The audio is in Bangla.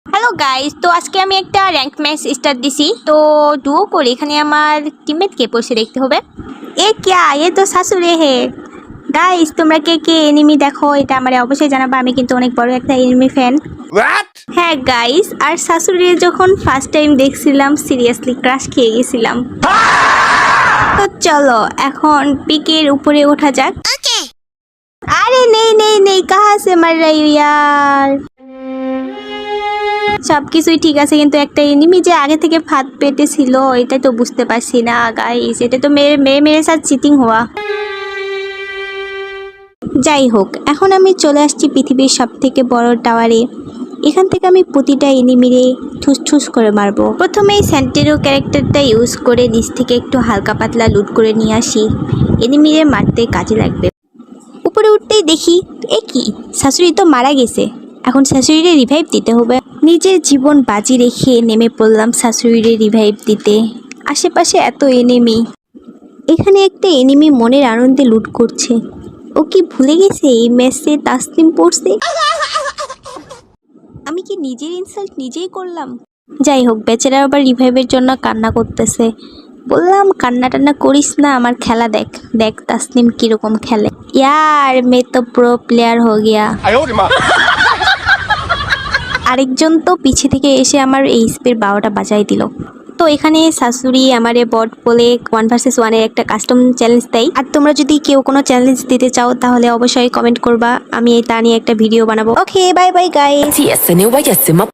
হ্যালো গাইস, তো আজকে আমি একটা র্যাঙ্ক ম্যাচ স্টার্ট দিছি। তো ডুও করে এখানে আমার টিমমেট কে পড়ছে দেখতে হবে। এ ক্যা এ তো শাশুড়ে হে। গাইস, তোমরা কে কে এনিমি দেখো এটা আমারে অবশ্যই জানাবা। আমি কিন্তু অনেক বড় একটা এনিমি ফ্যান। হ্যাঁ গাইস, আর শাশুড়ি যখন ফার্স্ট টাইম দেখছিলাম সিরিয়াসলি ক্রাশ খেয়ে গেছিলাম। তো চলো এখন পিকের উপরে ওঠা যাক। আরে নেই নেই নেই, কাহা সে মার রही हो यार। সবকিছুই ঠিক আছে, কিন্তু একটা এনিমি যে আগে থেকে ফাঁদ পেতে ছিল এটা তো বুঝতে পারছি না গাইস। এটা তো মেরে সাথে চিটিং হওয়া। যাই হোক, এখন আমি চলে আসছি পৃথিবীর সব থেকে বড় টাওয়ারে। এখান থেকে আমি প্রতিটা এনিমিরে ঠুস ঠুস করে মারবো। প্রথমেই স্যান্টেরো ক্যারেক্টারটা ইউজ করে নিচ থেকে একটু হালকা পাতলা লুট করে নিয়ে আসি। এনিমিরে মারতে কাজে লাগবে। উপরে উঠতেই দেখি এ কি, শাশুড়ি তো মারা গেছে। এখন শাশুড়িরে রিভাইভ দিতে হবে। নিজের জীবন বাজি রেখে নেমে পড়লাম শাশুড়িরে রিভাইভ দিতে। আশেপাশে এত এনিমি। এখানে একটা এনিমি মনের আনন্দে লুট করছে। ও কি ভুলে গেছে এই ম্যাচে তাসলিম পড়ছে? আমি কি নিজের ইনসাল্ট নিজেই করলাম? যাই হোক, বেচারা আবার রিভাইভের জন্য কান্না করতেছে। বললাম কান্না টান্না করিস না, আমার খেলা দেখ। দেখ তাসলিম কিরকম খেলে। ইয়ার মে তো প্রো প্লেয়ার হো গিয়া। আরেকজন তো পিছে থেকে এসে আমার এই স্পের 12টা বাজাই দিল। তো এখানে শাশুড়ি আমারে বট বলে 1 vs 1 এর একটা কাস্টম চ্যালেঞ্জ দেয়। আর তোমরা যদি কেউ কোনো চ্যালেঞ্জ দিতে চাও তাহলে অবশ্যই কমেন্ট করবা, আমি তা নিয়ে একটা ভিডিও বানাবো। ওকে, বাই বাই গাইস।